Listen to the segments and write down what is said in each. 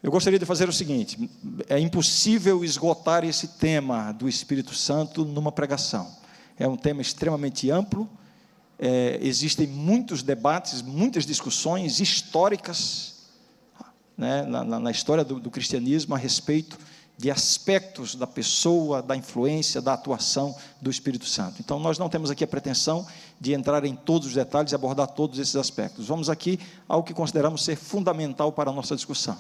Eu gostaria de fazer o seguinte: é impossível esgotar esse tema do Espírito Santo numa pregação. É um tema extremamente amplo, existem muitos debates, muitas discussões históricas, né, na história do cristianismo a respeito de aspectos da pessoa, da influência, da atuação do Espírito Santo. Então, nós não temos aqui a pretensão de entrar em todos os detalhes e abordar todos esses aspectos. Vamos aqui ao que consideramos ser fundamental para a nossa discussão.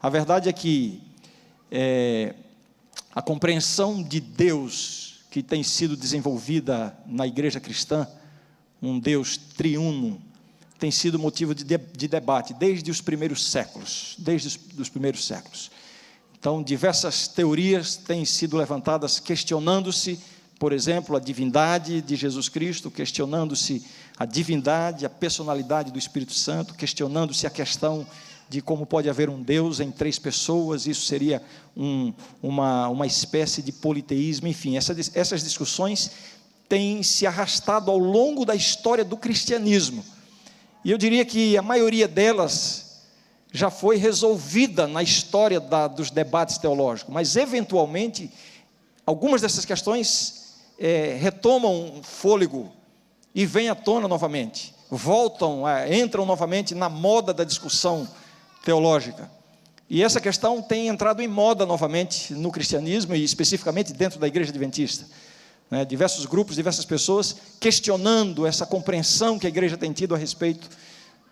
A verdade é que a compreensão de Deus que tem sido desenvolvida na igreja cristã, um Deus triuno, tem sido motivo de debate desde os primeiros séculos, Então, diversas teorias têm sido levantadas questionando-se, por exemplo, a divindade de Jesus Cristo, questionando-se a divindade, a personalidade do Espírito Santo, questionando-se a questão de como pode haver um Deus em 3 pessoas, isso seria uma espécie de politeísmo, enfim, essas discussões têm se arrastado ao longo da história do cristianismo, e eu diria que a maioria delas já foi resolvida na história dos debates teológicos, mas eventualmente algumas dessas questões retomam fôlego e vêm à tona novamente, entram novamente na moda da discussão teológica, e essa questão tem entrado em moda novamente no cristianismo, e especificamente dentro da igreja adventista, né? Diversos grupos, diversas pessoas questionando essa compreensão que a igreja tem tido a respeito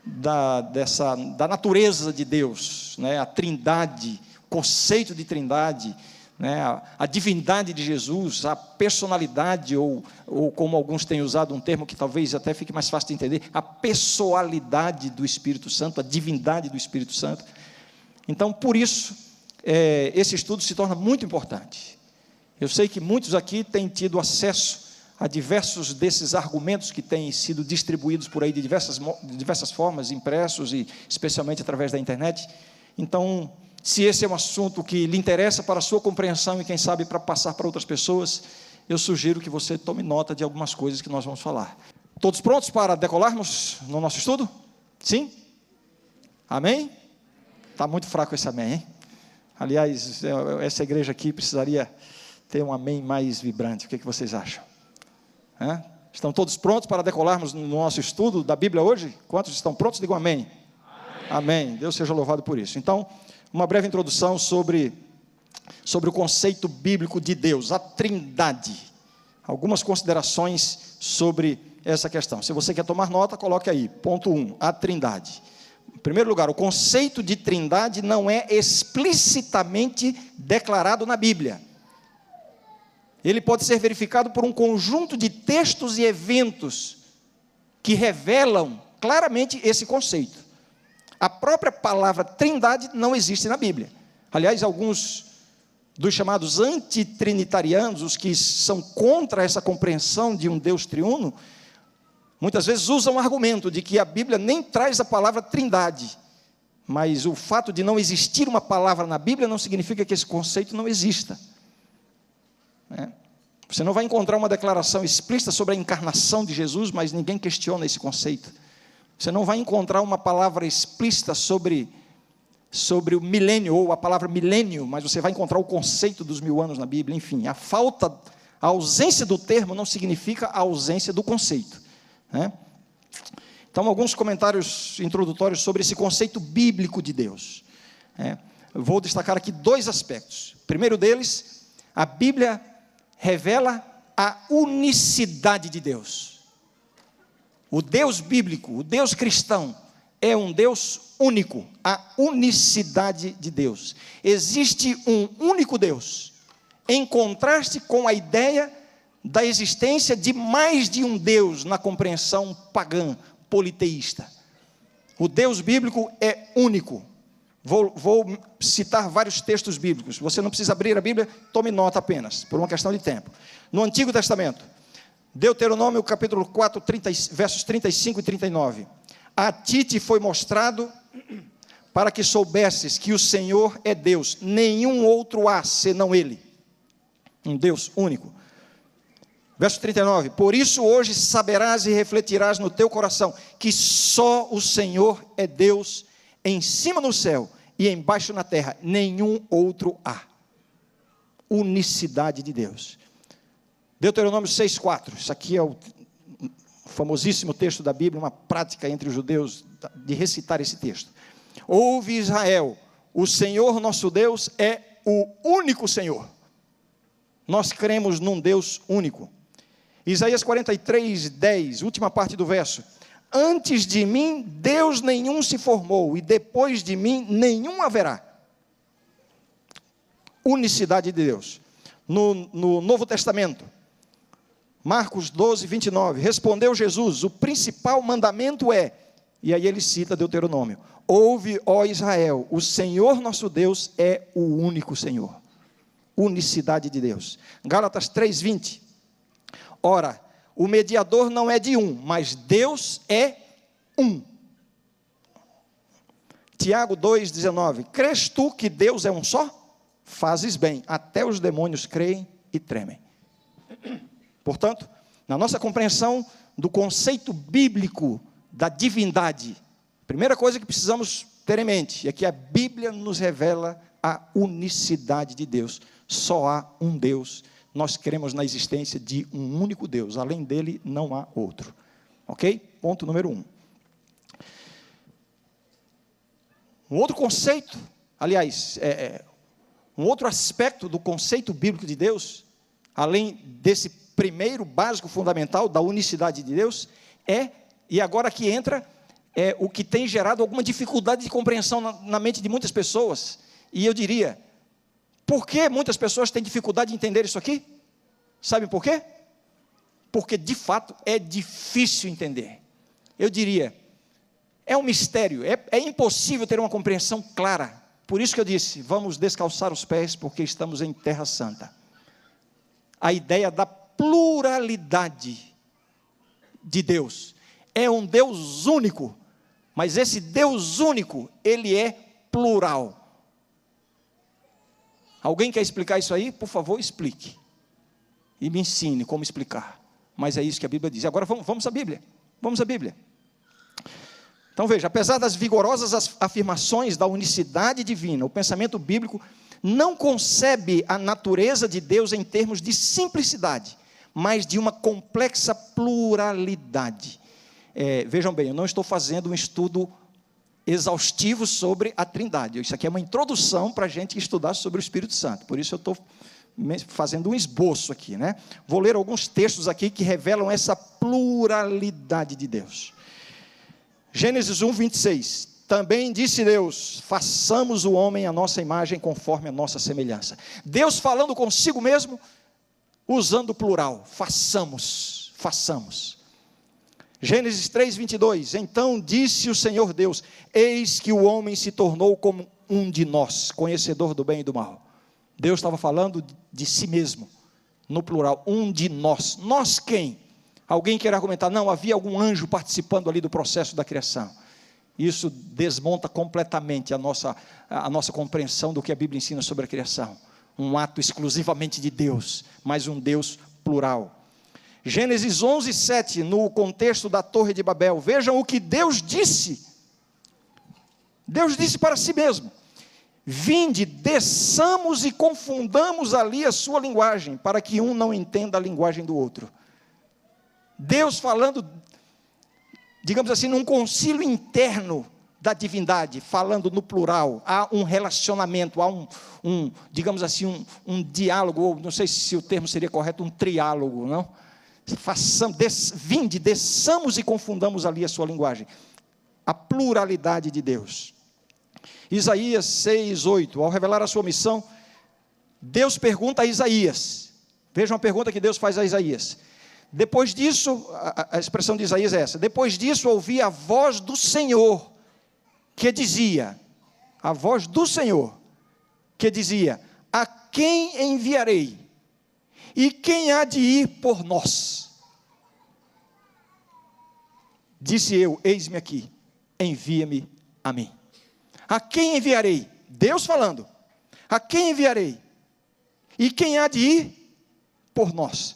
da natureza de Deus, né? A trindade, o conceito de trindade, né? A divindade de Jesus, a personalidade, ou como alguns têm usado um termo que talvez até fique mais fácil de entender, a pessoalidade do Espírito Santo, a divindade do Espírito Santo. Então, por isso, esse estudo se torna muito importante. Eu sei que muitos aqui têm tido acesso a diversos desses argumentos que têm sido distribuídos por aí de diversas formas, impressos e especialmente através da internet. Então, se esse é um assunto que lhe interessa para a sua compreensão e quem sabe para passar para outras pessoas, eu sugiro que você tome nota de algumas coisas que nós vamos falar. Todos prontos para decolarmos no nosso estudo? Sim? Amém? Está muito fraco esse amém, hein? Aliás, essa igreja aqui precisaria ter um amém mais vibrante. O que vocês acham? Estão todos prontos para decolarmos no nosso estudo da Bíblia hoje? Quantos estão prontos? Digam amém. Amém. Deus seja louvado por isso. Então, uma breve introdução sobre o conceito bíblico de Deus, a trindade. Algumas considerações sobre essa questão. Se você quer tomar nota, coloque aí. Ponto 1, a trindade. Em primeiro lugar, o conceito de trindade não é explicitamente declarado na Bíblia. Ele pode ser verificado por um conjunto de textos e eventos que revelam claramente esse conceito. A própria palavra trindade não existe na Bíblia. Aliás, alguns dos chamados antitrinitarianos, os que são contra essa compreensão de um Deus triuno, muitas vezes usam o argumento de que a Bíblia nem traz a palavra trindade. Mas o fato de não existir uma palavra na Bíblia não significa que esse conceito não exista. Você não vai encontrar uma declaração explícita sobre a encarnação de Jesus, mas ninguém questiona esse conceito. Você não vai encontrar uma palavra explícita sobre o milênio, ou a palavra milênio, mas você vai encontrar o conceito dos 1000 anos na Bíblia. Enfim, a ausência do termo não significa a ausência do conceito, né? Então, alguns comentários introdutórios sobre esse conceito bíblico de Deus. Eu vou destacar aqui 2 aspectos. O primeiro deles, a Bíblia revela a unicidade de Deus. O Deus bíblico, o Deus cristão, é um Deus único, a unicidade de Deus. Existe um único Deus, em contraste com a ideia da existência de mais de um Deus na compreensão pagã, politeísta. O Deus bíblico é único. Vou citar vários textos bíblicos. Você não precisa abrir a Bíblia, tome nota apenas, por uma questão de tempo. No Antigo Testamento, Deuteronômio capítulo 4, versos 35 e 39. A ti te foi mostrado para que soubesses que o Senhor é Deus, nenhum outro há senão Ele, um Deus único. Verso 39, por isso hoje saberás e refletirás no teu coração, que só o Senhor é Deus, em cima no céu e embaixo na terra, nenhum outro há. Unicidade de Deus. Deuteronômio 6,4, isso aqui é o famosíssimo texto da Bíblia, uma prática entre os judeus de recitar esse texto. Ouve Israel, o Senhor nosso Deus é o único Senhor. Nós cremos num Deus único. Isaías 43:10, última parte do verso. Antes de mim, Deus nenhum se formou, e depois de mim, nenhum haverá. Unicidade de Deus. No Novo Testamento, Marcos 12:29, respondeu Jesus, o principal mandamento é, e aí ele cita Deuteronômio, ouve, ó Israel, o Senhor nosso Deus é o único Senhor. Unicidade de Deus. Gálatas 3:20, ora, o mediador não é de um, mas Deus é um. Tiago 2:19, crês tu que Deus é um só? Fazes bem, até os demônios creem e tremem. Portanto, na nossa compreensão do conceito bíblico da divindade, a primeira coisa que precisamos ter em mente é que a Bíblia nos revela a unicidade de Deus. Só há um Deus. Nós cremos na existência de um único Deus. Além dele, não há outro. Ok? Ponto número 1. Um outro conceito, aliás, um outro aspecto do conceito bíblico de Deus, além desse primeiro básico fundamental da unicidade de Deus, e agora aqui entra, o que tem gerado alguma dificuldade de compreensão na mente de muitas pessoas. E eu diria, por que muitas pessoas têm dificuldade de entender isso aqui? Sabem por quê? Porque de fato é difícil entender. Eu diria, é um mistério, é impossível ter uma compreensão clara. Por isso que eu disse, vamos descalçar os pés, porque estamos em terra santa. A ideia da pluralidade de Deus. É um Deus único, mas esse Deus único, ele é plural. Alguém quer explicar isso aí? Por favor, explique. E me ensine como explicar. Mas é isso que a Bíblia diz. Agora vamos à Bíblia. Vamos à Bíblia. Então veja, apesar das vigorosas afirmações da unicidade divina, o pensamento bíblico não concebe a natureza de Deus em termos de simplicidade, mas de uma complexa pluralidade. Vejam bem, eu não estou fazendo um estudo exaustivo sobre a Trindade. Isso aqui é uma introdução para a gente estudar sobre o Espírito Santo. Por isso eu estou fazendo um esboço aqui, né? Vou ler alguns textos aqui que revelam essa pluralidade de Deus. Gênesis 1:26. Também disse Deus, façamos o homem à nossa imagem, conforme a nossa semelhança. Deus falando consigo mesmo, usando o plural, façamos. Gênesis 3:22, então disse o Senhor Deus, eis que o homem se tornou como um de nós, conhecedor do bem e do mal. Deus estava falando de si mesmo, no plural, um de nós. Nós quem? Alguém quer argumentar, não, havia algum anjo participando ali do processo da criação. Isso desmonta completamente a nossa compreensão do que a Bíblia ensina sobre a criação. Um ato exclusivamente de Deus, mas um Deus plural. Gênesis 11:7, no contexto da Torre de Babel, vejam o que Deus disse. Deus disse para si mesmo, vinde, desçamos e confundamos ali a sua linguagem, para que um não entenda a linguagem do outro. Deus falando, digamos assim, num concílio interno da divindade, falando no plural, há um relacionamento, há digamos assim, um diálogo, ou não sei se o termo seria correto, um triálogo, não? Vinde, desçamos e confundamos ali a sua linguagem. A pluralidade de Deus. Isaías 6:8, ao revelar a sua missão, Deus pergunta a Isaías, vejam a pergunta que Deus faz a Isaías. Depois disso, a expressão de Isaías é essa, depois disso ouvi a voz do Senhor, que dizia, a voz do Senhor, que dizia, a quem enviarei? E quem há de ir por nós? Disse eu, eis-me aqui, envia-me a mim. A quem enviarei? Deus falando, a quem enviarei? E quem há de ir por nós?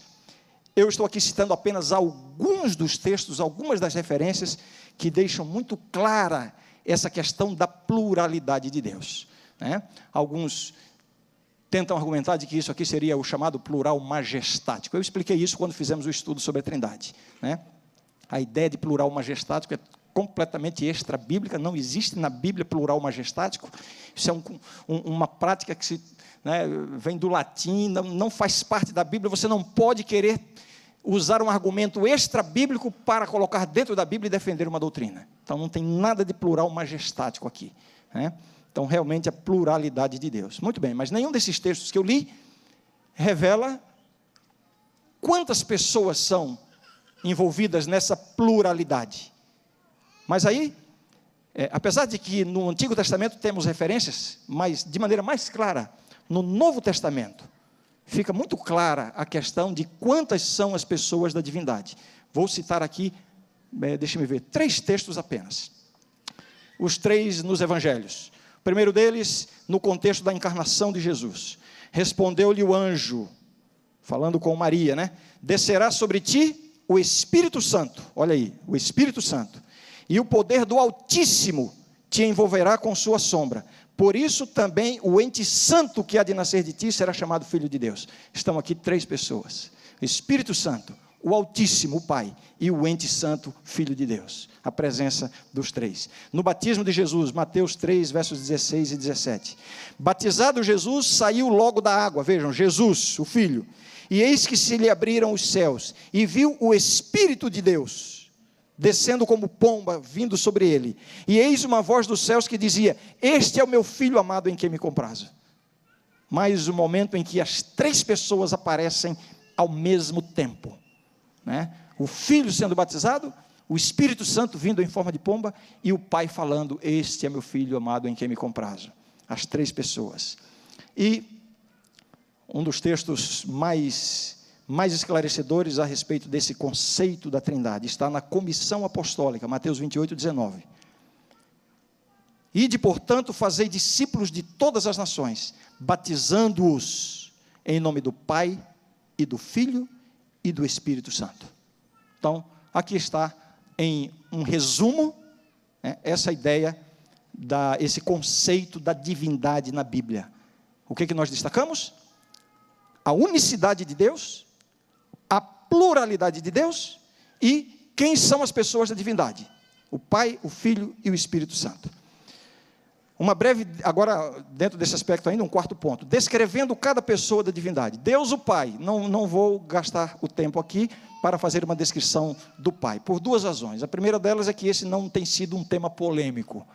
Eu estou aqui citando apenas alguns dos textos, algumas das referências que deixam muito clara essa questão da pluralidade de Deus, né? Alguns tentam argumentar de que isso aqui seria o chamado plural majestático. Eu expliquei isso quando fizemos o estudo sobre a Trindade, né? A ideia de plural majestático é completamente extra-bíblica, não existe na Bíblia plural majestático. Isso é uma prática que vem do latim, não faz parte da Bíblia. Você não pode querer usar um argumento extra-bíblico para colocar dentro da Bíblia e defender uma doutrina. Então, não tem nada de plural majestático aqui, né? Então, realmente, a pluralidade de Deus. Muito bem, mas nenhum desses textos que eu li revela quantas pessoas são envolvidas nessa pluralidade. Mas aí, apesar de que no Antigo Testamento temos referências, mas de maneira mais clara, no Novo Testamento, fica muito clara a questão de quantas são as pessoas da divindade. Vou citar aqui, deixa-me ver, 3 textos apenas. Os 3 nos Evangelhos. O primeiro deles, no contexto da encarnação de Jesus. Respondeu-lhe o anjo, falando com Maria, né? Descerá sobre ti o Espírito Santo, olha aí, o Espírito Santo, e o poder do Altíssimo te envolverá com sua sombra. Por isso também o ente santo que há de nascer de ti será chamado Filho de Deus. Estão aqui 3 pessoas, o Espírito Santo, o Altíssimo, o Pai, e o ente santo, Filho de Deus. A presença dos 3. No batismo de Jesus, Mateus 3, versos 16 e 17. Batizado Jesus, saiu logo da água, vejam, Jesus, o Filho, e eis que se lhe abriram os céus, e viu o Espírito de Deus, descendo como pomba, vindo sobre ele. E eis uma voz dos céus que dizia: este é o meu Filho amado em quem me comprazo. Mais o momento em que as 3 pessoas aparecem ao mesmo tempo, né? O Filho sendo batizado, o Espírito Santo vindo em forma de pomba, e o Pai falando: este é meu Filho amado em quem me comprazo. As 3 pessoas. E um dos textos mais esclarecedores a respeito desse conceito da Trindade está na comissão apostólica, Mateus 28, 19. Ide, portanto, fazei discípulos de todas as nações, batizando-os em nome do Pai, e do Filho, e do Espírito Santo. Então, aqui está em um resumo, essa ideia, esse conceito da divindade na Bíblia. O que nós destacamos? A unicidade de Deus, a pluralidade de Deus, e quem são as pessoas da divindade? O Pai, o Filho e o Espírito Santo. Uma breve, agora, dentro desse aspecto ainda, um 4º ponto, descrevendo cada pessoa da divindade. Deus o Pai, não vou gastar o tempo aqui para fazer uma descrição do Pai, por 2 razões. A primeira delas é que esse não tem sido um tema polêmico.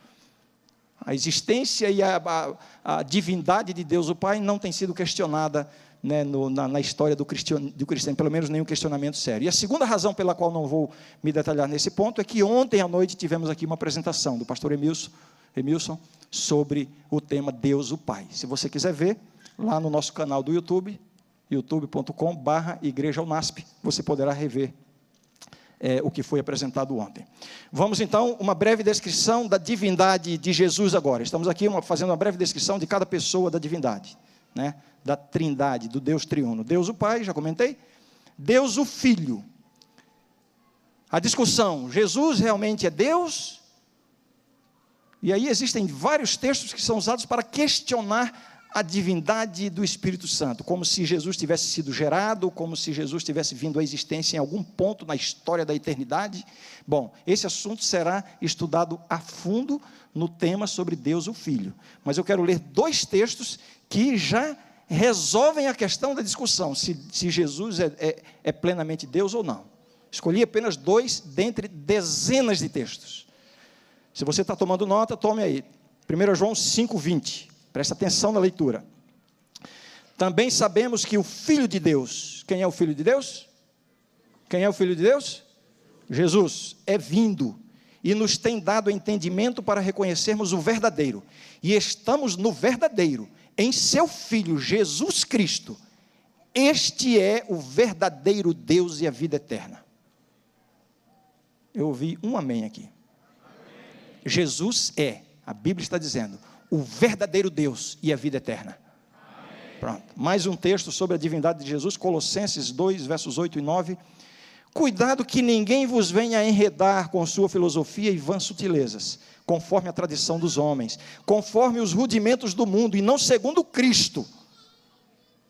A existência e a divindade de Deus o Pai não tem sido questionada, né, na história do cristianismo, pelo menos nenhum questionamento sério. E a segunda razão pela qual não vou me detalhar nesse ponto é que ontem à noite tivemos aqui uma apresentação do pastor Emilson sobre o tema Deus o Pai. Se você quiser ver, lá no nosso canal do YouTube, youtube.com/igrejaunasp, você poderá rever o que foi apresentado ontem. Vamos então, uma breve descrição da divindade de Jesus agora. Estamos aqui fazendo uma breve descrição de cada pessoa da divindade, né? Da Trindade, do Deus triuno. Deus o Pai, já comentei. Deus o Filho. A discussão, Jesus realmente é Deus? E aí existem vários textos que são usados para questionar a divindade do Espírito Santo, como se Jesus tivesse sido gerado, como se Jesus tivesse vindo à existência em algum ponto na história da eternidade. Bom, esse assunto será estudado a fundo no tema sobre Deus o Filho. Mas eu quero ler 2 textos que já resolvem a questão da discussão, se Jesus é plenamente Deus ou não. Escolhi apenas 2 dentre dezenas de textos. Se você está tomando nota, tome aí. 1 João 5,20. Presta atenção na leitura. Também sabemos que o Filho de Deus, quem é o Filho de Deus? Quem é o Filho de Deus? Jesus é vindo e nos tem dado entendimento para reconhecermos o verdadeiro. E estamos no verdadeiro, em seu Filho, Jesus Cristo. Este é o verdadeiro Deus e a vida eterna. Eu ouvi um amém aqui. Jesus é, a Bíblia está dizendo, o verdadeiro Deus e a vida eterna. Amém. Pronto, mais um texto sobre a divindade de Jesus, Colossenses 2, versos 8 e 9. Cuidado que ninguém vos venha a enredar com sua filosofia e vãs sutilezas, conforme a tradição dos homens, conforme os rudimentos do mundo, e não segundo Cristo.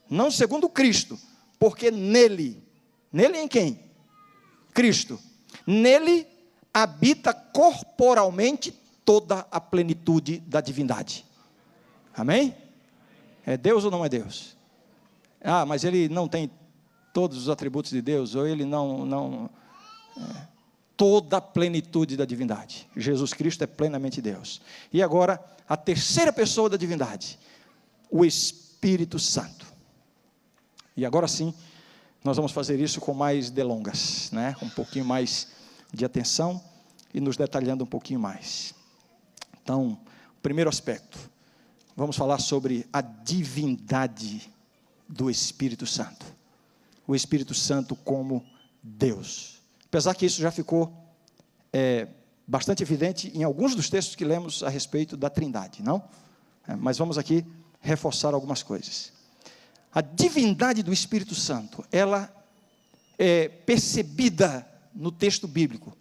Não segundo Cristo, porque nele em quem? Cristo. Nele habita corporalmente toda a plenitude da divindade. Amém? É Deus ou não é Deus? Ah, mas ele não tem todos os atributos de Deus, ou ele toda a plenitude da divindade. Jesus Cristo é plenamente Deus. E agora, a terceira pessoa da divindade, o Espírito Santo. E agora sim, nós vamos fazer isso com mais delongas, né? Com um pouquinho mais de atenção e nos detalhando um pouquinho mais. Então, primeiro aspecto, vamos falar sobre a divindade do Espírito Santo. O Espírito Santo como Deus. Apesar que isso já ficou bastante evidente em alguns dos textos que lemos a respeito da Trindade, não? Mas vamos aqui reforçar algumas coisas. A divindade do Espírito Santo, ela é percebida no texto bíblico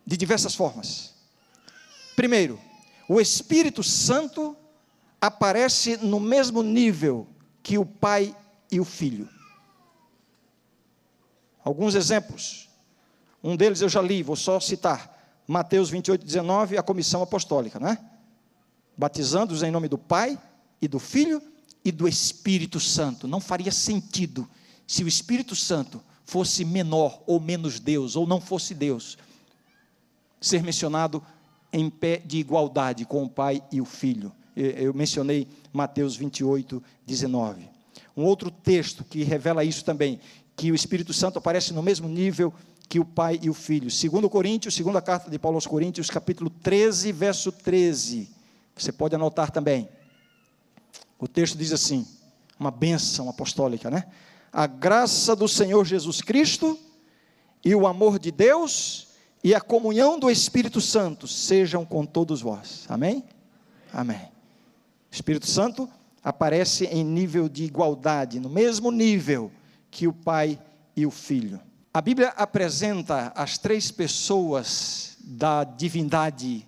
de diversas formas. Primeiro, o Espírito Santo aparece no mesmo nível que o Pai e o Filho. Alguns exemplos. Um deles eu já li, vou só citar. Mateus 28, 19, a comissão apostólica, né? Batizando-os em nome do Pai e do Filho e do Espírito Santo. Não faria sentido se o Espírito Santo fosse menor ou menos Deus, ou não fosse Deus, ser mencionado em pé de igualdade com o Pai e o Filho. Eu mencionei Mateus 28, 19. Um outro texto que revela isso também, que o Espírito Santo aparece no mesmo nível que o Pai e o Filho. 2 Coríntios, segunda carta de Paulo aos Coríntios, capítulo 13, verso 13. Você pode anotar também. O texto diz assim, uma bênção apostólica, né? A graça do Senhor Jesus Cristo e o amor de Deus e a comunhão do Espírito Santo sejam com todos vós. Amém? Amém. O Espírito Santo aparece em nível de igualdade, no mesmo nível que o Pai e o Filho. A Bíblia apresenta as três pessoas da divindade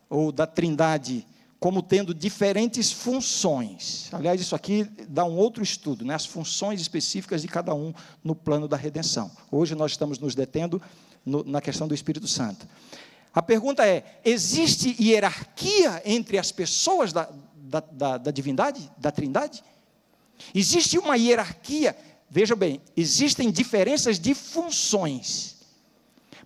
ou da Trindade como tendo diferentes funções. Aliás, isso aqui dá um outro estudo, né? As funções específicas de cada um no plano da redenção. Hoje nós estamos nos detendo na questão do Espírito Santo. A pergunta é, existe hierarquia entre as pessoas da divindade, da Trindade? Existe uma hierarquia, veja bem, existem diferenças de funções,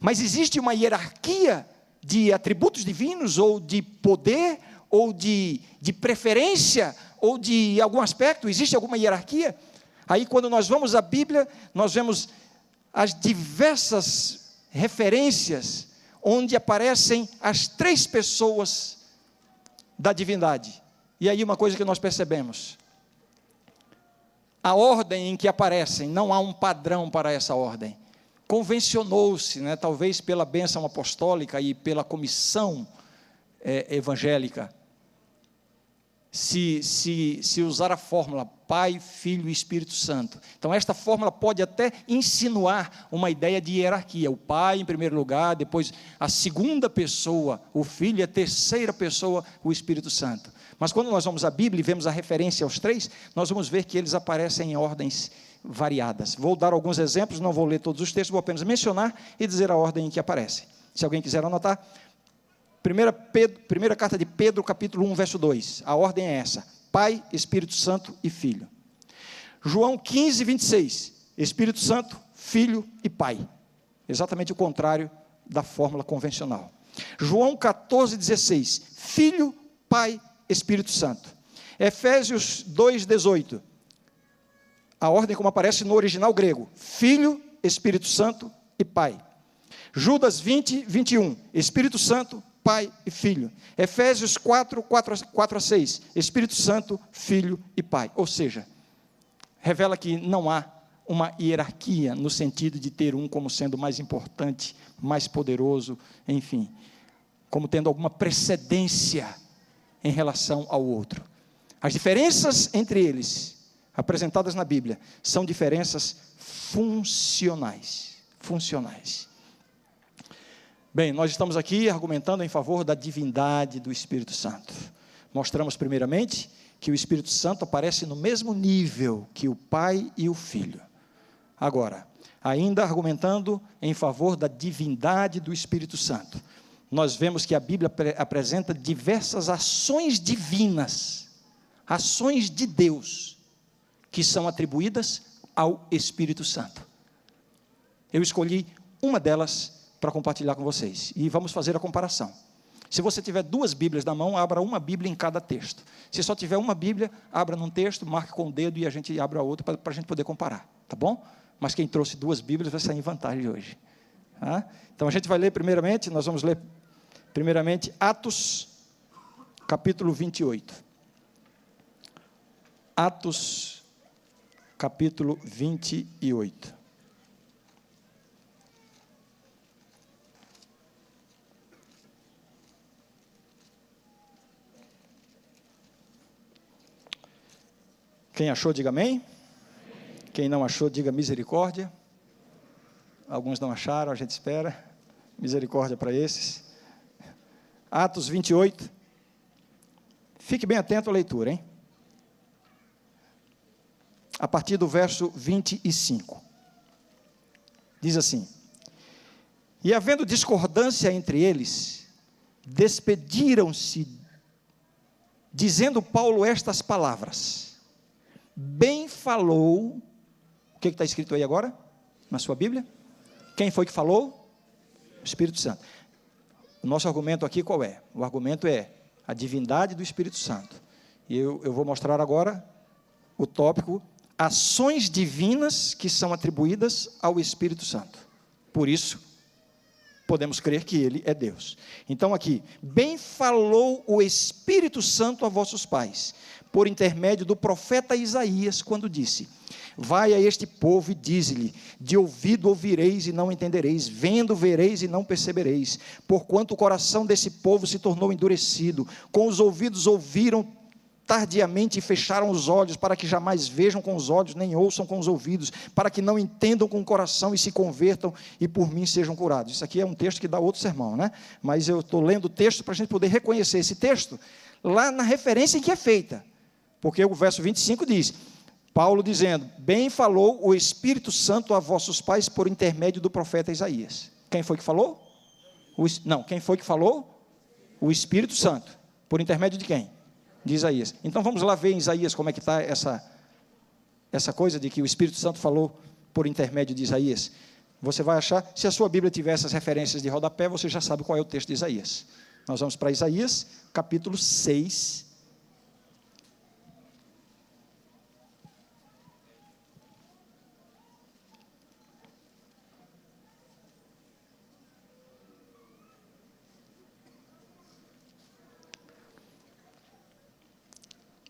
mas existe uma hierarquia de atributos divinos, ou de poder, ou de preferência, ou de algum aspecto, existe alguma hierarquia? Aí quando nós vamos à Bíblia, nós vemos as diversas referências, onde aparecem as três pessoas da divindade. E aí uma coisa que nós percebemos, a ordem em que aparecem, não há um padrão para essa ordem. Convencionou-se, né, talvez pela bênção apostólica e pela comissão evangélica, se usar a fórmula Pai, Filho e Espírito Santo. Então esta fórmula pode até insinuar uma ideia de hierarquia, o Pai em primeiro lugar, depois a segunda pessoa, o Filho, e a terceira pessoa, o Espírito Santo. Mas quando nós vamos à Bíblia e vemos a referência aos três, nós vamos ver que eles aparecem em ordens variadas. Vou dar alguns exemplos, não vou ler todos os textos, vou apenas mencionar e dizer a ordem em que aparecem. Se alguém quiser anotar, primeira carta de Pedro, capítulo 1, verso 2, a ordem é essa, Pai, Espírito Santo e Filho. João 15, 26, Espírito Santo, Filho e Pai, exatamente o contrário da fórmula convencional. João 14, 16, Filho, Pai, Espírito Santo. Efésios 2, 18, a ordem como aparece no original grego, Filho, Espírito Santo e Pai. Judas 20, 21, Espírito Santo, Pai e Filho. Efésios 4, 4 a 6, Espírito Santo, Filho e Pai. Ou seja, revela que não há uma hierarquia no sentido de ter um como sendo mais importante, mais poderoso, enfim, como tendo alguma precedência em relação ao outro. As diferenças entre eles, apresentadas na Bíblia, são diferenças funcionais. Bem, nós estamos aqui argumentando em favor da divindade do Espírito Santo. Mostramos primeiramente que o Espírito Santo aparece no mesmo nível que o Pai e o Filho. Agora, ainda argumentando em favor da divindade do Espírito Santo, nós vemos que a Bíblia apresenta diversas ações divinas, ações de Deus, que são atribuídas ao Espírito Santo. Eu escolhi uma delas para compartilhar com vocês, e vamos fazer a comparação. Se você tiver 2 Bíblias na mão, abra uma Bíblia em cada texto. Se só tiver uma Bíblia, abra num texto, marque com o dedo e a gente abre a outra para a gente poder comparar, tá bom? Mas quem trouxe 2 Bíblias vai sair em vantagem hoje. Tá? Então a gente vai ler primeiramente, nós vamos ler primeiramente Atos, capítulo 28. Atos, capítulo 28. Quem achou, diga amém. Quem não achou, diga misericórdia. Alguns não acharam, a gente espera. Misericórdia para esses. Atos 28. Fique bem atento à leitura, hein? A partir do verso 25. Diz assim: E havendo discordância entre eles, despediram-se, dizendo Paulo estas palavras: Bem falou. O que está escrito aí agora? Na sua Bíblia? Quem foi que falou? O Espírito Santo. O nosso argumento aqui qual é? O argumento é a divindade do Espírito Santo. E eu vou mostrar agora o tópico: ações divinas que são atribuídas ao Espírito Santo. Por isso, podemos crer que Ele é Deus. Então aqui, bem falou o Espírito Santo a vossos pais, por intermédio do profeta Isaías, quando disse: Vai a este povo e dize-lhe: de ouvido ouvireis e não entendereis, vendo vereis e não percebereis, porquanto o coração desse povo se tornou endurecido, com os ouvidos ouviram tardiamente e fecharam os olhos, para que jamais vejam com os olhos, nem ouçam com os ouvidos, para que não entendam com o coração e se convertam e por mim sejam curados. Isso aqui é um texto que dá outro sermão, né? Mas eu estou lendo o texto para a gente poder reconhecer esse texto lá na referência em que é feita, porque o verso 25 diz, Paulo dizendo: bem falou o Espírito Santo a vossos pais por intermédio do profeta Isaías. Quem foi que falou? Quem foi que falou? O Espírito Santo. Por intermédio de quem? De Isaías. Então vamos lá ver em Isaías como é que está essa coisa de que o Espírito Santo falou por intermédio de Isaías. Você vai achar, se a sua Bíblia tiver essas referências de rodapé, você já sabe qual é o texto de Isaías. Nós vamos para Isaías, capítulo 6.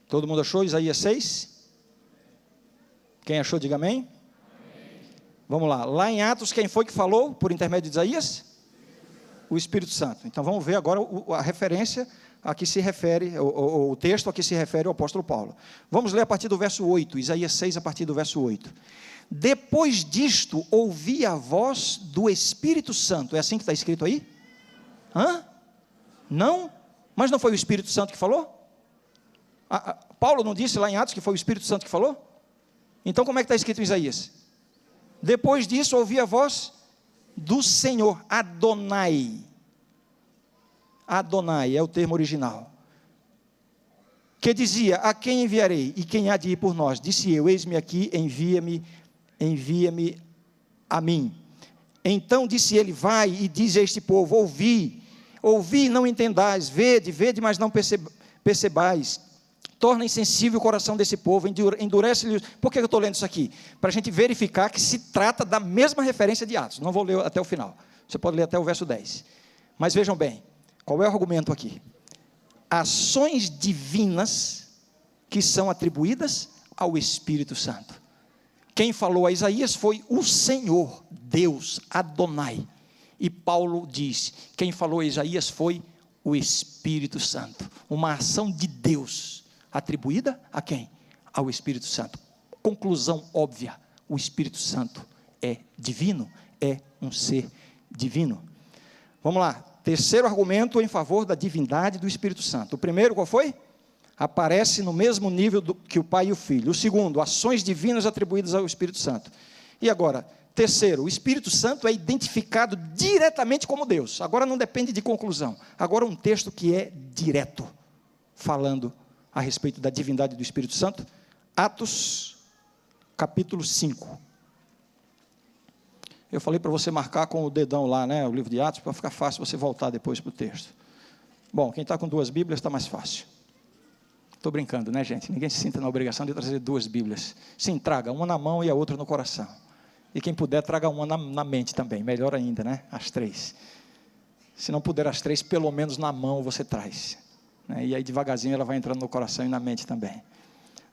Todo mundo achou Isaías 6? Quem achou, diga amém. Amém. Vamos lá. Lá em Atos, quem foi que falou por intermédio de Isaías? O Espírito Santo. Então vamos ver agora a referência a que se refere, o texto a que se refere o apóstolo Paulo. Vamos ler a partir do verso 8, Isaías 6, a partir do verso 8. Depois disto, ouvi a voz do Espírito Santo. É assim que está escrito aí? Não? Mas não foi o Espírito Santo que falou? Paulo não disse lá em Atos que foi o Espírito Santo que falou? Então como é que está escrito em Isaías? Depois disso ouvi a voz do Senhor, Adonai. Adonai é o termo original. Que dizia: a quem enviarei e quem há de ir por nós? Disse eu: eis-me aqui, envia-me a mim. Então disse ele: vai e diz a este povo: ouvi e não entendais, vede, mas não percebais. Torna insensível o coração desse povo, endurece-lhe. Por que eu estou lendo isso aqui? Para a gente verificar que se trata da mesma referência de Atos. Não vou ler até o final, você pode ler até o verso 10. Mas vejam bem, qual é o argumento aqui? Ações divinas que são atribuídas ao Espírito Santo. Quem falou a Isaías foi o Senhor, Deus, Adonai. E Paulo diz, quem falou a Isaías foi o Espírito Santo. Uma ação de Deus atribuída a quem? Ao Espírito Santo. Conclusão óbvia: o Espírito Santo é divino, é um ser divino. Vamos lá, terceiro argumento em favor da divindade do Espírito Santo. O primeiro qual foi? Aparece no mesmo nível que o Pai e o Filho. O segundo, ações divinas atribuídas ao Espírito Santo. E agora, terceiro, o Espírito Santo é identificado diretamente como Deus. Agora não depende de conclusão. Agora um texto que é direto, falando a respeito da divindade do Espírito Santo. Atos, capítulo 5. Eu falei para você marcar com o dedão lá, né, o livro de Atos, para ficar fácil você voltar depois para o texto. Bom, quem está com 2 Bíblias está mais fácil. Estou brincando, né, gente? Ninguém se sinta na obrigação de trazer 2 Bíblias. Sim, traga uma na mão e a outra no coração. E quem puder, traga uma na mente também, melhor ainda, né? As 3. Se não puder as 3, pelo menos na mão você traz. Né? E aí devagarzinho ela vai entrando no coração e na mente também.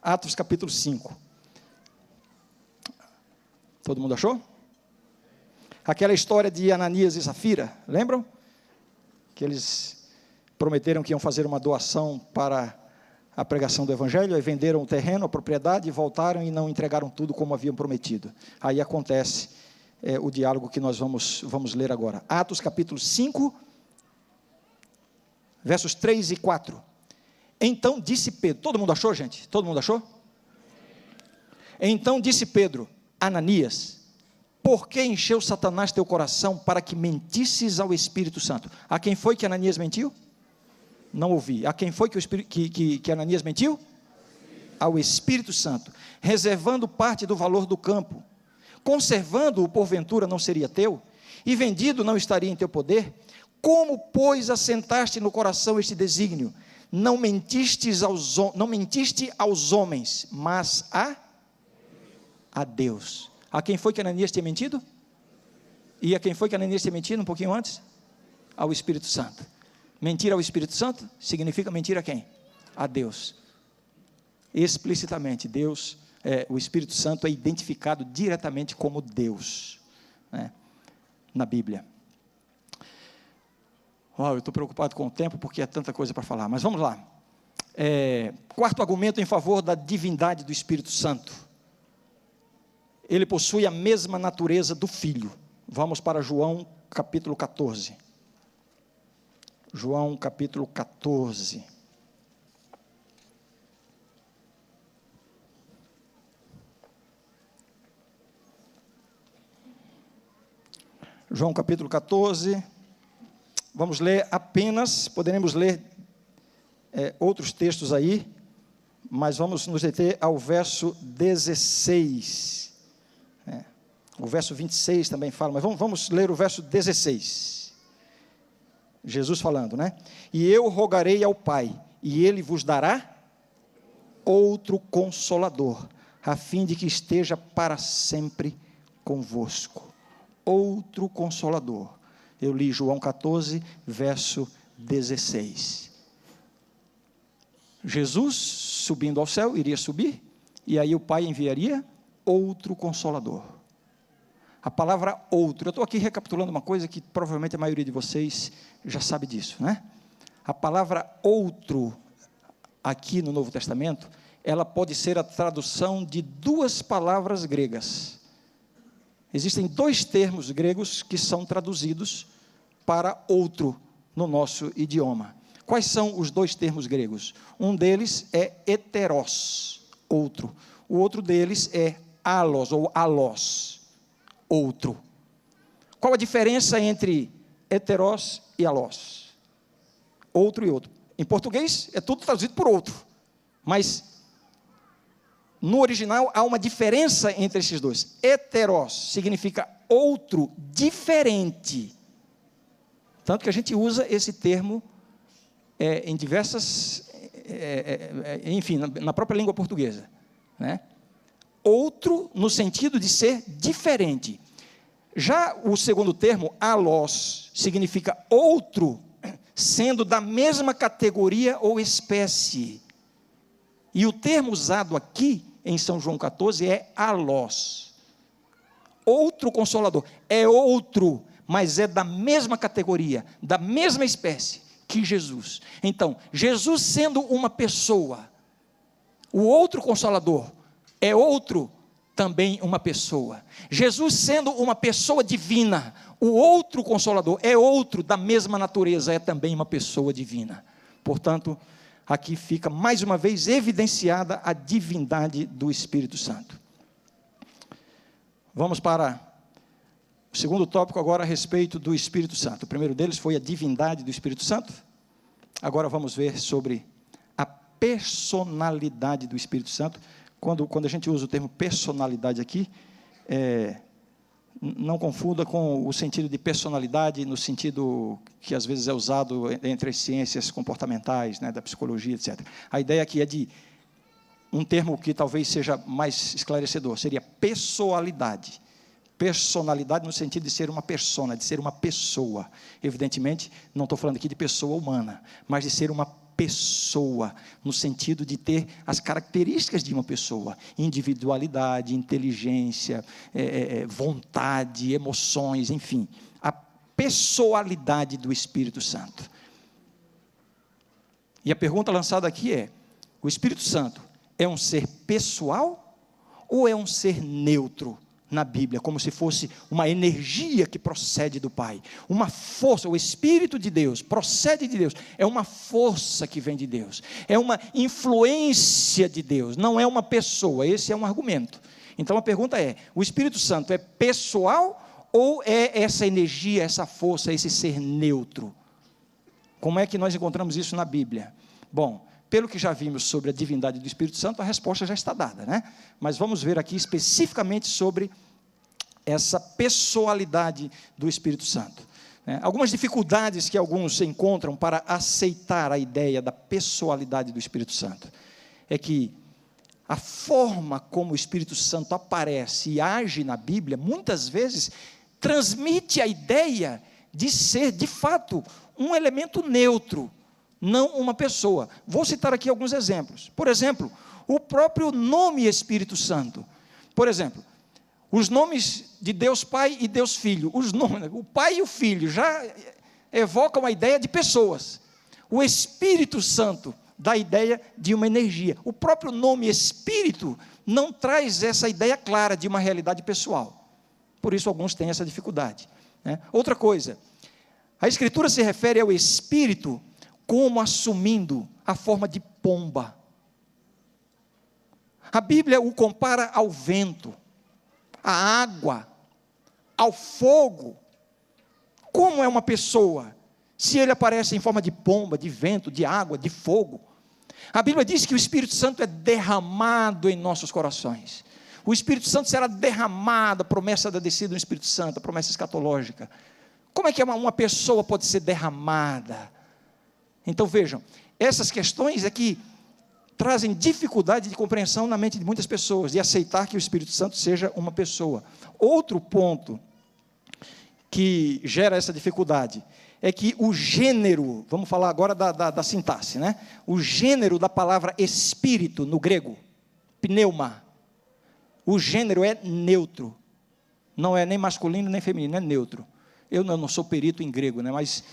Atos capítulo 5. Todo mundo achou? Aquela história de Ananias e Safira, lembram? Que eles prometeram que iam fazer uma doação para a pregação do Evangelho, aí venderam o terreno, a propriedade, voltaram e não entregaram tudo como haviam prometido. Aí acontece o diálogo que nós vamos ler agora. Atos capítulo 5, versos 3 e 4. Então disse Pedro, todo mundo achou, gente? Todo mundo achou? Então disse Pedro, Ananias, por que encheu Satanás teu coração para que mentisses ao Espírito Santo? A quem foi que Ananias mentiu? Não ouvi. A quem foi que Ananias mentiu? Ao Espírito Santo, reservando parte do valor do campo, conservando-o porventura não seria teu, e vendido não estaria em teu poder? Como, pois, assentaste no coração este desígnio? Não mentiste aos homens, mas a Deus. A quem foi que Ananias tinha mentido? E a quem foi que Ananias tinha mentido um pouquinho antes? Ao Espírito Santo. Mentir ao Espírito Santo significa mentir a quem? A Deus. Explicitamente, Deus, o Espírito Santo é identificado diretamente como Deus, né, na Bíblia. Eu estou preocupado com o tempo porque é tanta coisa para falar, mas vamos lá. Quarto argumento em favor da divindade do Espírito Santo. Ele possui a mesma natureza do Filho. Vamos para João capítulo 14. João capítulo 14. João capítulo 14. Vamos ler apenas, poderemos ler outros textos aí, mas vamos nos deter ao verso 16. O verso 26 também fala, mas vamos ler o verso 16. Jesus falando, né? E eu rogarei ao Pai, e Ele vos dará outro Consolador, a fim de que esteja para sempre convosco. Outro Consolador. Eu li João 14, verso 16. Jesus, subindo ao céu, iria subir, e aí o Pai enviaria outro Consolador. A palavra outro, eu estou aqui recapitulando uma coisa que provavelmente a maioria de vocês já sabe disso, né? A palavra outro, aqui no Novo Testamento, ela pode ser a tradução de 2 palavras gregas. Existem 2 termos gregos que são traduzidos para outro no nosso idioma. Quais são os 2 termos gregos? Um deles é heteros, outro. O outro deles é alos, ou alós, outro. Qual a diferença entre heteros e alós? Outro e outro. Em português é tudo traduzido por outro, mas no original há uma diferença entre esses 2. Heteros significa outro, diferente. Tanto que a gente usa esse termo em diversas, enfim, na própria língua portuguesa, né? Outro no sentido de ser diferente. Já o segundo termo, alós, significa outro, sendo da mesma categoria ou espécie. E o termo usado aqui, em São João 14, é alós. Outro Consolador, é outro, mas é da mesma categoria, da mesma espécie que Jesus. Então, Jesus sendo uma pessoa, o outro Consolador é outro, também uma pessoa. Jesus sendo uma pessoa divina, o outro Consolador é outro da mesma natureza, é também uma pessoa divina. Portanto, aqui fica mais uma vez evidenciada a divindade do Espírito Santo. Vamos para o segundo tópico agora a respeito do Espírito Santo. O primeiro deles foi a divindade do Espírito Santo. Agora vamos ver sobre a personalidade do Espírito Santo. Quando a gente usa o termo personalidade aqui, não confunda com o sentido de personalidade, no sentido que às vezes é usado entre as ciências comportamentais, né, da psicologia, etc. A ideia aqui é de um termo que talvez seja mais esclarecedor, seria pessoalidade. Personalidade no sentido de ser uma persona, de ser uma pessoa. Evidentemente, não estou falando aqui de pessoa humana, mas de ser uma pessoa, no sentido de ter as características de uma pessoa: individualidade, inteligência, vontade, emoções, enfim, a pessoalidade do Espírito Santo. E a pergunta lançada aqui é: o Espírito Santo é um ser pessoal ou é um ser neutro? Na Bíblia, como se fosse uma energia que procede do Pai, uma força. O Espírito de Deus procede de Deus, é uma força que vem de Deus, é uma influência de Deus, não é uma pessoa. Esse é um argumento. Então a pergunta é: o Espírito Santo é pessoal ou é essa energia, essa força, esse ser neutro? Como é que nós encontramos isso na Bíblia? Bom, pelo que já vimos sobre a divindade do Espírito Santo, a resposta já está dada, né? Mas vamos ver aqui especificamente sobre essa pessoalidade do Espírito Santo. Algumas dificuldades que alguns encontram para aceitar a ideia da pessoalidade do Espírito Santo é que a forma como o Espírito Santo aparece e age na Bíblia, muitas vezes, transmite a ideia de ser, de fato, um elemento neutro, não uma pessoa. Vou citar aqui alguns exemplos. Por exemplo, o próprio nome Espírito Santo. Por exemplo, os nomes de Deus Pai e Deus Filho. Os nomes, o Pai e o Filho já evocam a ideia de pessoas. O Espírito Santo dá a ideia de uma energia. O próprio nome Espírito não traz essa ideia clara de uma realidade pessoal. Por isso alguns têm essa dificuldade. Outra coisa, a Escritura se refere ao Espírito como assumindo a forma de pomba. A Bíblia o compara ao vento, à água, ao fogo. Como é uma pessoa, se ele aparece em forma de pomba, de vento, de água, de fogo? A Bíblia diz que o Espírito Santo é derramado em nossos corações. O Espírito Santo será derramado, a promessa da descida do Espírito Santo, a promessa escatológica. Como é que uma pessoa pode ser derramada? Então vejam, essas questões aqui trazem dificuldade de compreensão na mente de muitas pessoas, de aceitar que o Espírito Santo seja uma pessoa. Outro ponto que gera essa dificuldade é que o gênero, vamos falar agora da sintaxe, né? O gênero da palavra espírito no grego, pneuma, o gênero é neutro, não é nem masculino nem feminino, é neutro. Eu não sou perito em grego, né? Mas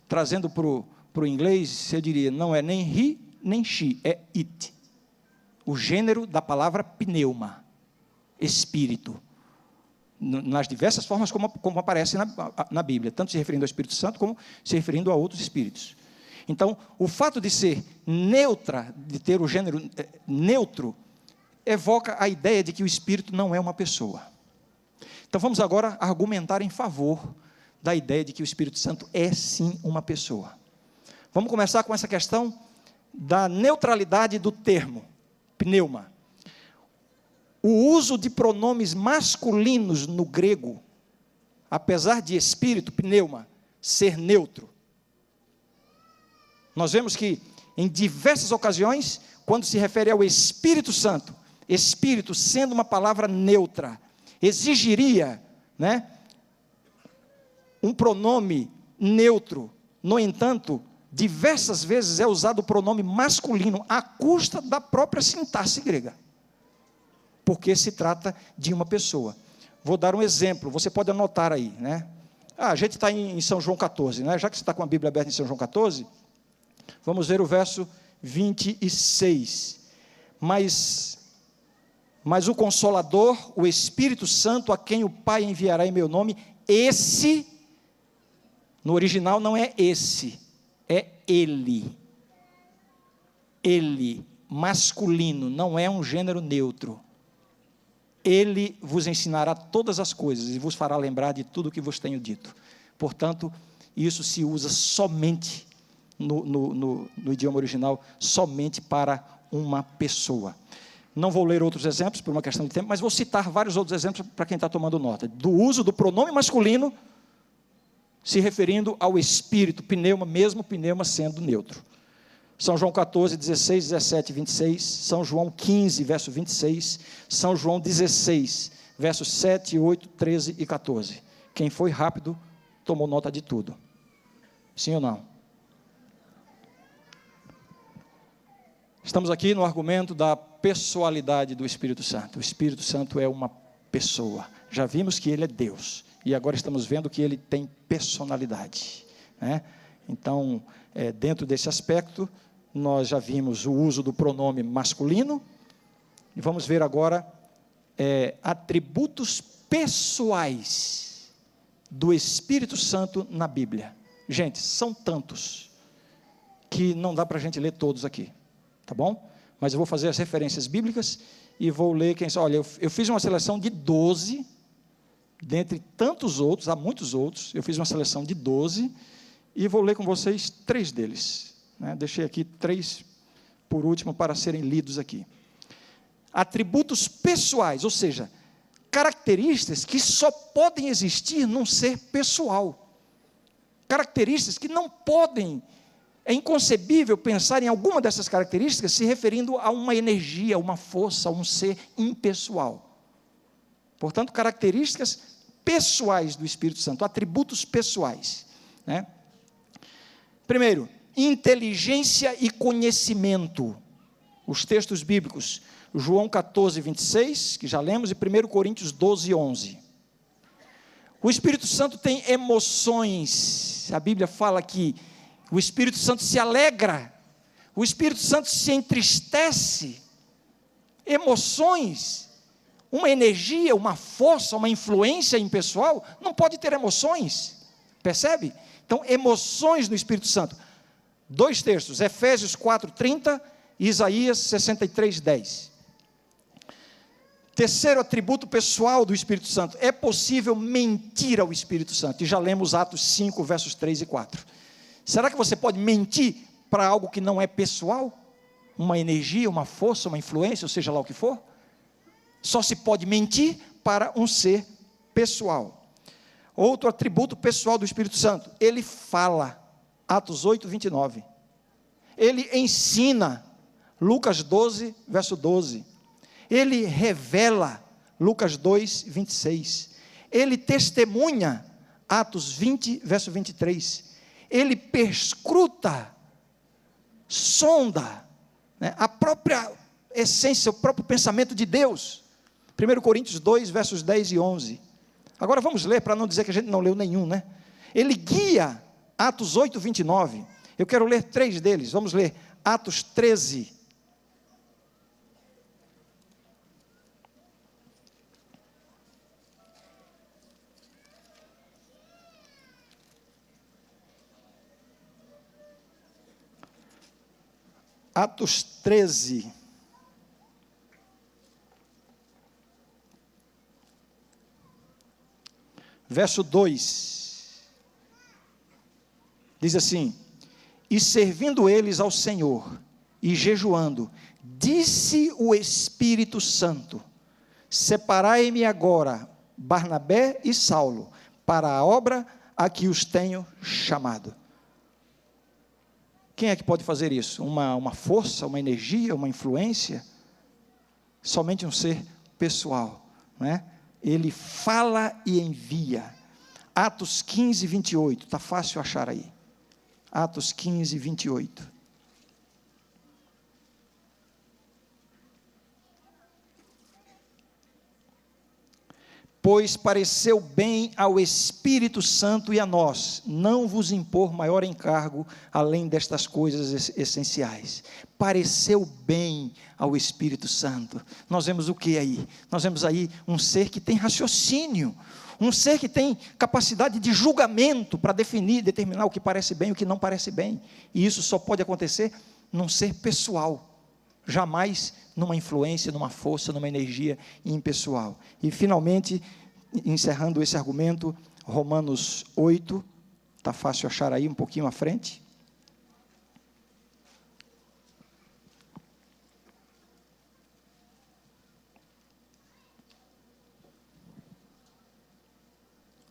trazendo para o inglês, eu diria, não é nem he, nem she, é it. O gênero da palavra pneuma, espírito, nas diversas formas como aparece na Bíblia, tanto se referindo ao Espírito Santo, como se referindo a outros espíritos. Então, o fato de ser neutra, de ter o gênero neutro, evoca a ideia de que o Espírito não é uma pessoa. Então, vamos agora argumentar em favor da ideia de que o Espírito Santo é sim uma pessoa. Vamos começar com essa questão da neutralidade do termo, pneuma. O uso de pronomes masculinos no grego, apesar de espírito, pneuma, ser neutro. Nós vemos que, em diversas ocasiões, quando se refere ao Espírito Santo, espírito sendo uma palavra neutra, exigiria, né, um pronome neutro. No entanto, diversas vezes é usado o pronome masculino à custa da própria sintaxe grega, porque se trata de uma pessoa. Vou dar um exemplo, você pode anotar aí, né? A gente está em São João 14, né? Já que você está com a Bíblia aberta em São João 14, vamos ver o verso 26. Mas Mas o Consolador, o Espírito Santo, a quem o Pai enviará em meu nome, esse, no original não é esse, é ele. Ele, masculino, não é um gênero neutro. Ele vos ensinará todas as coisas e vos fará lembrar de tudo o que vos tenho dito. Portanto, isso se usa somente no idioma original, somente para uma pessoa. Não vou ler outros exemplos por uma questão de tempo, mas vou citar vários outros exemplos para quem está tomando nota. Do uso do pronome masculino, se referindo ao espírito, pneuma, mesmo pneuma sendo neutro. São João 14, 16, 17 e 26, São João 15, verso 26, São João 16, versos 7, 8, 13 e 14. Quem foi rápido, tomou nota de tudo. Sim ou não? Estamos aqui no argumento da pessoalidade do Espírito Santo. O Espírito Santo é uma pessoa. Já vimos que ele é Deus. E agora estamos vendo que ele tem personalidade, né? Então, dentro desse aspecto, nós já vimos o uso do pronome masculino. E vamos ver agora atributos pessoais do Espírito Santo na Bíblia. Gente, são tantos que não dá para a gente ler todos aqui. Tá bom? Mas eu vou fazer as referências bíblicas e vou ler olha, eu fiz uma seleção de 12, dentre tantos outros, há muitos outros, eu fiz uma seleção de 12, e vou ler com vocês 3 deles, né? Deixei aqui 3, por último, para serem lidos aqui. Atributos pessoais, ou seja, características que só podem existir num ser pessoal, características que não podem. É inconcebível pensar em alguma dessas características se referindo a uma energia, uma força, a um ser impessoal. Portanto, características pessoais do Espírito Santo, atributos pessoais, né? Primeiro, inteligência e conhecimento. Os textos bíblicos, João 14, 26, que já lemos, e 1 Coríntios 12, 11. O Espírito Santo tem emoções. A Bíblia fala que o Espírito Santo se alegra, o Espírito Santo se entristece, emoções, uma energia, uma força, uma influência impessoal, não pode ter emoções, percebe? Então, emoções do Espírito Santo. 2 textos, Efésios 4:30 e Isaías 63:10. Terceiro atributo pessoal do Espírito Santo, é possível mentir ao Espírito Santo, e já lemos Atos 5, versos 3 e 4. Será que você pode mentir para algo que não é pessoal? Uma energia, uma força, uma influência, ou seja lá o que for? Só se pode mentir para um ser pessoal. Outro atributo pessoal do Espírito Santo, ele fala, Atos 8, 29. Ele ensina, Lucas 12, verso 12. Ele revela, Lucas 2, 26. Ele testemunha, Atos 20, verso 23. Ele perscruta, sonda, né, a própria essência, o próprio pensamento de Deus. 1 Coríntios 2, versos 10 e 11. Agora vamos ler, para não dizer que a gente não leu nenhum, né? Ele guia, Atos 8, 29. Eu quero ler 3 deles, vamos ler, Atos 13. Atos 13, verso 2, diz assim: e servindo eles ao Senhor, e jejuando, disse o Espírito Santo: separai-me agora, Barnabé e Saulo, para a obra a que os tenho chamado. Quem é que pode fazer isso? Uma força, uma energia, uma influência? Somente um ser pessoal, né? Ele fala e envia. Atos 15, 28, está fácil achar aí. Atos 15, 28. Pois pareceu bem ao Espírito Santo e a nós, não vos impor maior encargo, além destas coisas essenciais. pareceu bem ao Espírito Santo. Nós vemos o que aí? Nós vemos aí um ser que tem raciocínio, um ser que tem capacidade de julgamento para determinar o que parece bem e o que não parece bem. E isso só pode acontecer num ser pessoal, jamais numa influência, numa força, numa energia impessoal. E finalmente, encerrando esse argumento, Romanos 8, está fácil achar aí um pouquinho à frente.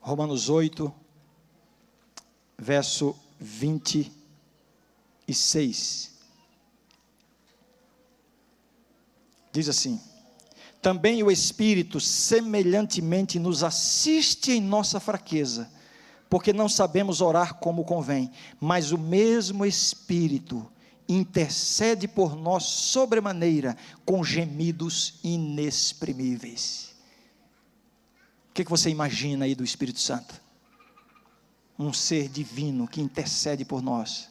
Romanos 8, verso 26. Diz assim: também o Espírito semelhantemente nos assiste em nossa fraqueza, porque não sabemos orar como convém, mas o mesmo Espírito intercede por nós sobremaneira, com gemidos inexprimíveis. O que você imagina aí do Espírito Santo? Um ser divino que intercede por nós,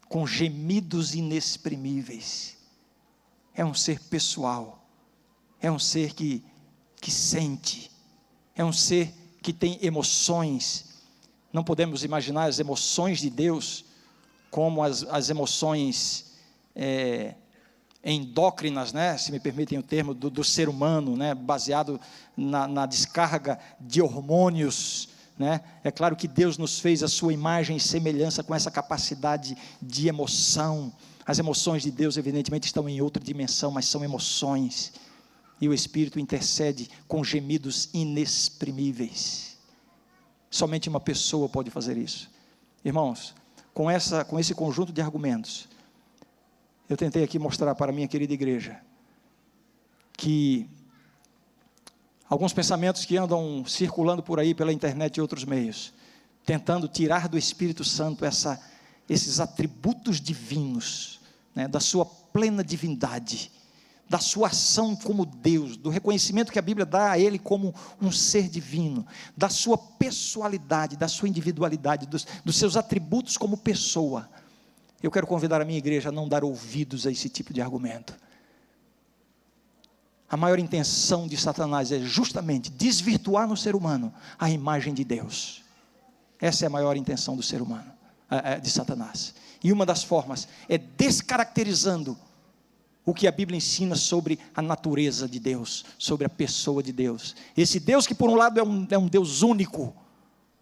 com gemidos inexprimíveis. É um ser pessoal, é um ser que sente, é um ser que tem emoções. Não podemos imaginar as emoções de Deus como as emoções endócrinas, né, se me permitem o termo, do ser humano, né, baseado na descarga de hormônios, né? É claro que Deus nos fez a sua imagem e semelhança com essa capacidade de emoção. As emoções de Deus evidentemente estão em outra dimensão, mas são emoções, e o Espírito intercede com gemidos inexprimíveis. Somente uma pessoa pode fazer isso. Irmãos, com esse conjunto de argumentos, eu tentei aqui mostrar para a minha querida igreja que alguns pensamentos que andam circulando por aí pela internet e outros meios, tentando tirar do Espírito Santo esses atributos divinos, né, da sua plena divindade, da sua ação como Deus, do reconhecimento que a Bíblia dá a Ele como um ser divino, da sua pessoalidade, da sua individualidade, dos seus atributos como pessoa. Eu quero convidar a minha igreja a não dar ouvidos a esse tipo de argumento. A maior intenção de Satanás é justamente desvirtuar no ser humano a imagem de Deus. Essa é a maior intenção do ser humano, de Satanás. E uma das formas é descaracterizando o que a Bíblia ensina sobre a natureza de Deus, sobre a pessoa de Deus. Esse Deus que por um lado é um Deus único,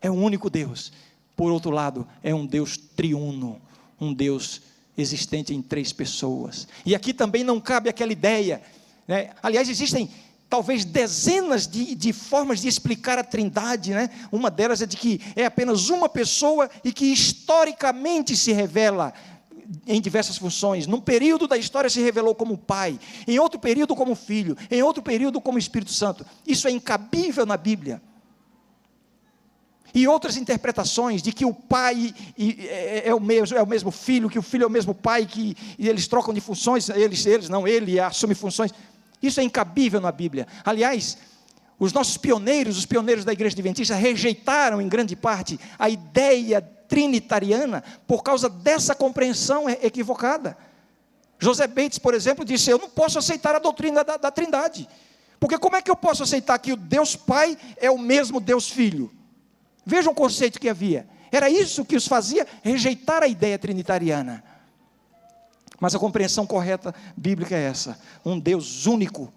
é um único Deus. Por outro lado, é um Deus triuno, um Deus existente em 3 pessoas. E aqui também não cabe aquela ideia, né? Aliás, existem talvez dezenas de formas de explicar a Trindade, né? Uma delas é de que é apenas uma pessoa e que historicamente se revela em diversas funções. Num período da história se revelou como Pai, em outro período como Filho, em outro período como Espírito Santo. Isso é incabível na Bíblia. E outras interpretações de que o Pai é o mesmo Filho, que o Filho é o mesmo Pai, que eles trocam de funções, ele assume funções. Isso é incabível na Bíblia. Aliás, os nossos pioneiros, os pioneiros da Igreja Adventista, rejeitaram em grande parte a ideia trinitariana por causa dessa compreensão equivocada. José Bates, por exemplo, disse: eu não posso aceitar a doutrina da Trindade, porque como é que eu posso aceitar que o Deus Pai é o mesmo Deus Filho? Veja o conceito que havia. Era isso que os fazia rejeitar a ideia trinitariana. Mas a compreensão correta bíblica é essa: um Deus único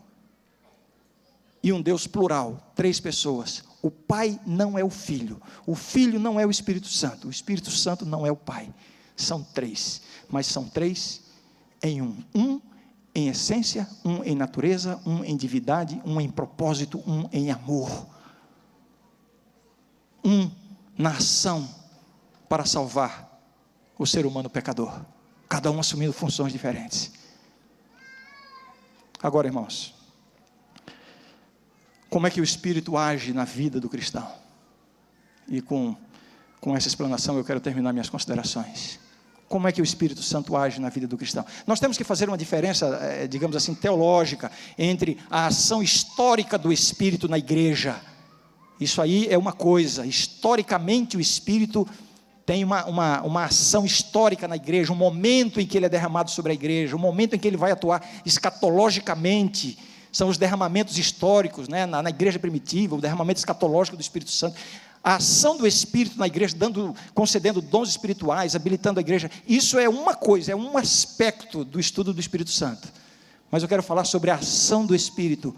e um Deus plural, 3 pessoas. O Pai não é o Filho, o Filho não é o Espírito Santo, o Espírito Santo não é o Pai. São 3, mas são 3 em um. Um em essência, um em natureza, um em divindade, um em propósito, um em amor. Um na ação para salvar o ser humano pecador, cada um assumindo funções diferentes. Agora, irmãos, como é que o Espírito age na vida do cristão? E com essa explanação eu quero terminar minhas considerações. Como é que o Espírito Santo age na vida do cristão? Nós temos que fazer uma diferença, digamos assim, teológica, entre a ação histórica do Espírito na igreja. Isso aí é uma coisa. Historicamente o Espírito tem uma ação histórica na igreja, um momento em que ele é derramado sobre a igreja, um momento em que ele vai atuar escatologicamente. São os derramamentos históricos, né? na igreja primitiva, o derramamento escatológico do Espírito Santo. A ação do Espírito na igreja, concedendo dons espirituais, habilitando a igreja, isso é uma coisa, é um aspecto do estudo do Espírito Santo. Mas eu quero falar sobre a ação do Espírito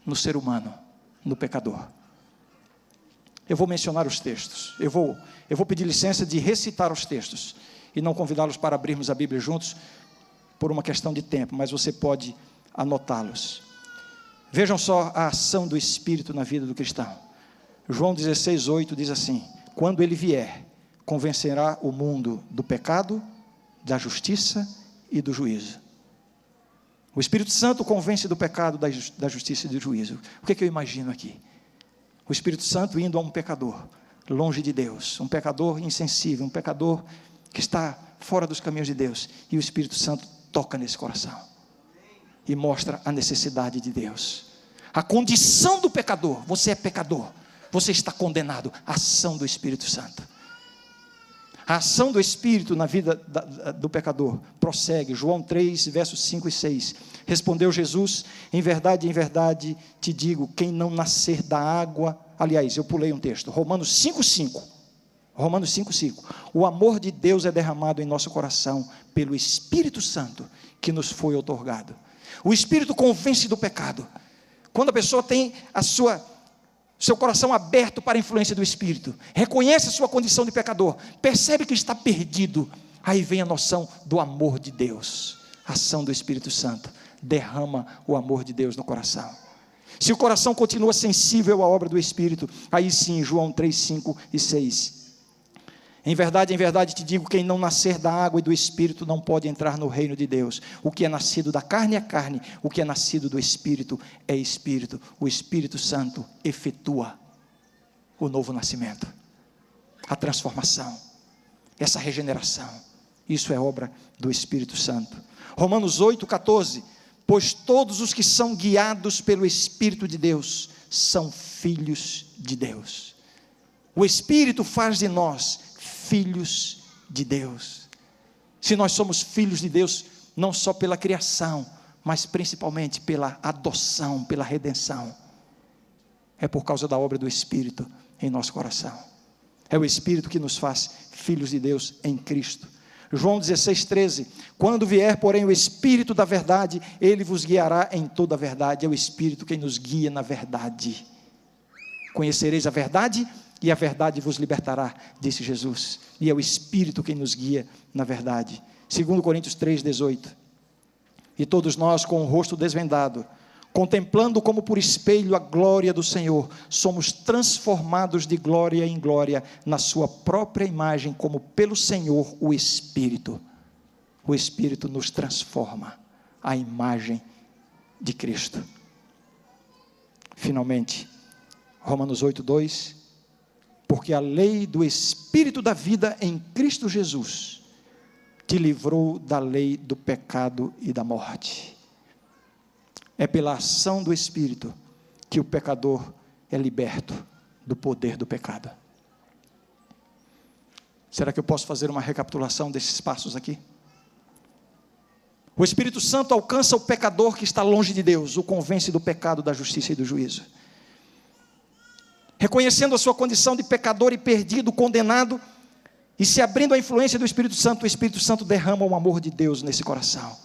no ser humano, no pecador. Eu vou mencionar os textos, eu vou pedir licença de recitar os textos, e não convidá-los para abrirmos a Bíblia juntos, por uma questão de tempo, mas você pode anotá-los. Vejam só a ação do Espírito na vida do cristão. João 16:8 diz assim: quando ele vier, convencerá o mundo do pecado, da justiça e do juízo. O Espírito Santo convence do pecado, da justiça e do juízo. O que é que eu imagino aqui? O Espírito Santo indo a um pecador, longe de Deus, um pecador insensível, um pecador que está fora dos caminhos de Deus, e o Espírito Santo toca nesse coração, e mostra a necessidade de Deus, a condição do pecador. Você é pecador, você está condenado. A ação do Espírito Santo, a ação do Espírito na vida do pecador prossegue. João 3, versos 5 e 6. Respondeu Jesus: em verdade te digo, quem não nascer da água... Aliás, eu pulei um texto, Romanos 5:5. Romanos 5:5. O amor de Deus é derramado em nosso coração pelo Espírito Santo que nos foi outorgado. O Espírito convence do pecado. Quando a pessoa tem seu coração aberto para a influência do Espírito, reconhece a sua condição de pecador, percebe que está perdido, aí vem a noção do amor de Deus. A ação do Espírito Santo derrama o amor de Deus no coração. Se o coração continua sensível à obra do Espírito, aí sim, João 3, 5 e 6. Em verdade te digo, quem não nascer da água e do Espírito não pode entrar no reino de Deus. O que é nascido da carne é carne, o que é nascido do Espírito é Espírito. O Espírito Santo efetua o novo nascimento, a transformação, essa regeneração. Isso é obra do Espírito Santo. Romanos 8:14. Pois todos os que são guiados pelo Espírito de Deus são filhos de Deus. O Espírito faz de nós filhos de Deus. Se nós somos filhos de Deus, não só pela criação, mas principalmente pela adoção, pela redenção, é por causa da obra do Espírito em nosso coração. É o Espírito que nos faz filhos de Deus em Cristo. João 16:13. Quando vier, porém, o Espírito da verdade, ele vos guiará em toda a verdade. É o Espírito quem nos guia na verdade. Conhecereis a verdade, e a verdade vos libertará, disse Jesus. E é o Espírito quem nos guia na verdade. 2 Coríntios 3:18. E todos nós, com o rosto desvendado, contemplando como por espelho a glória do Senhor, somos transformados de glória em glória, na sua própria imagem, como pelo Senhor o Espírito. O Espírito nos transforma à imagem de Cristo. Finalmente, Romanos 8:2. Porque a lei do Espírito da vida em Cristo Jesus te livrou da lei do pecado e da morte. É pela ação do Espírito que o pecador é liberto do poder do pecado. Será que eu posso fazer uma recapitulação desses passos aqui? O Espírito Santo alcança o pecador que está longe de Deus, o convence do pecado, da justiça e do juízo. Reconhecendo a sua condição de pecador e perdido, condenado, e se abrindo à influência do Espírito Santo, o Espírito Santo derrama o amor de Deus nesse coração.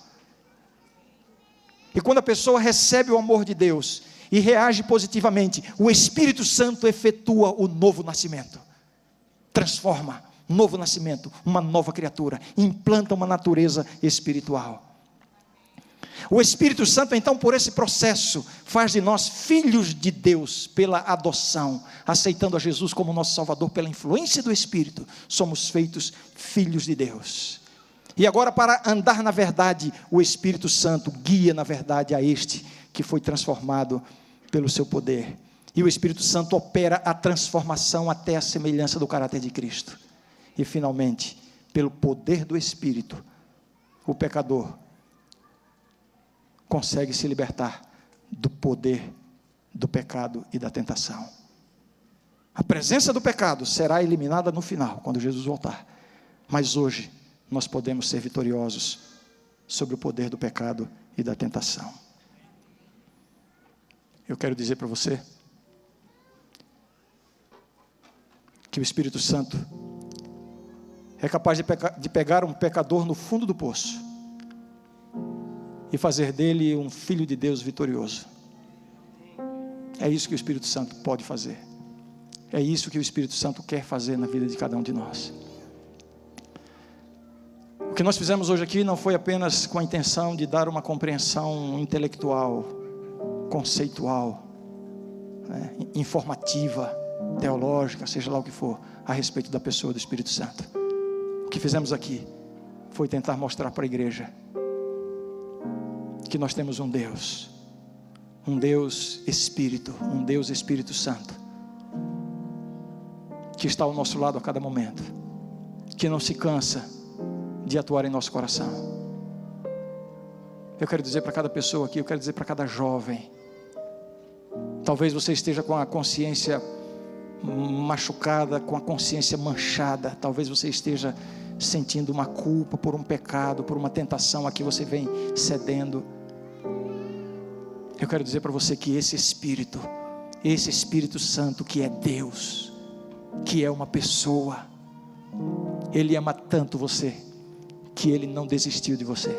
E quando a pessoa recebe o amor de Deus e reage positivamente, o Espírito Santo efetua o novo nascimento, transforma, novo nascimento, uma nova criatura, implanta uma natureza espiritual. O Espírito Santo, então, por esse processo, faz de nós filhos de Deus pela adoção, aceitando a Jesus como nosso Salvador pela influência do Espírito, somos feitos filhos de Deus. E agora, para andar na verdade, o Espírito Santo guia na verdade a este que foi transformado pelo seu poder. E o Espírito Santo opera a transformação até a semelhança do caráter de Cristo. E finalmente, pelo poder do Espírito, o pecador consegue se libertar do poder do pecado e da tentação. A presença do pecado será eliminada no final, quando Jesus voltar. Mas hoje, nós podemos ser vitoriosos sobre o poder do pecado e da tentação. Eu quero dizer para você que o Espírito Santo é capaz de pegar um pecador no fundo do poço e fazer dele um filho de Deus vitorioso. É isso que o Espírito Santo pode fazer. É isso que o Espírito Santo quer fazer na vida de cada um de nós. O que nós fizemos hoje aqui não foi apenas com a intenção de dar uma compreensão intelectual, conceitual, informativa, teológica, seja lá o que for, a respeito da pessoa do Espírito Santo. O que fizemos aqui foi tentar mostrar para a igreja que nós temos um Deus Espírito, um Deus Espírito Santo, que está ao nosso lado a cada momento, que não se cansa de atuar em nosso coração. Eu quero dizer para cada pessoa aqui, eu quero dizer para cada jovem, talvez você esteja com a consciência machucada, com a consciência manchada, talvez você esteja sentindo uma culpa por um pecado, por uma tentação a que você vem cedendo. Eu quero dizer para você que esse Espírito Santo, que é Deus, que é uma pessoa, Ele ama tanto você, que Ele não desistiu de você.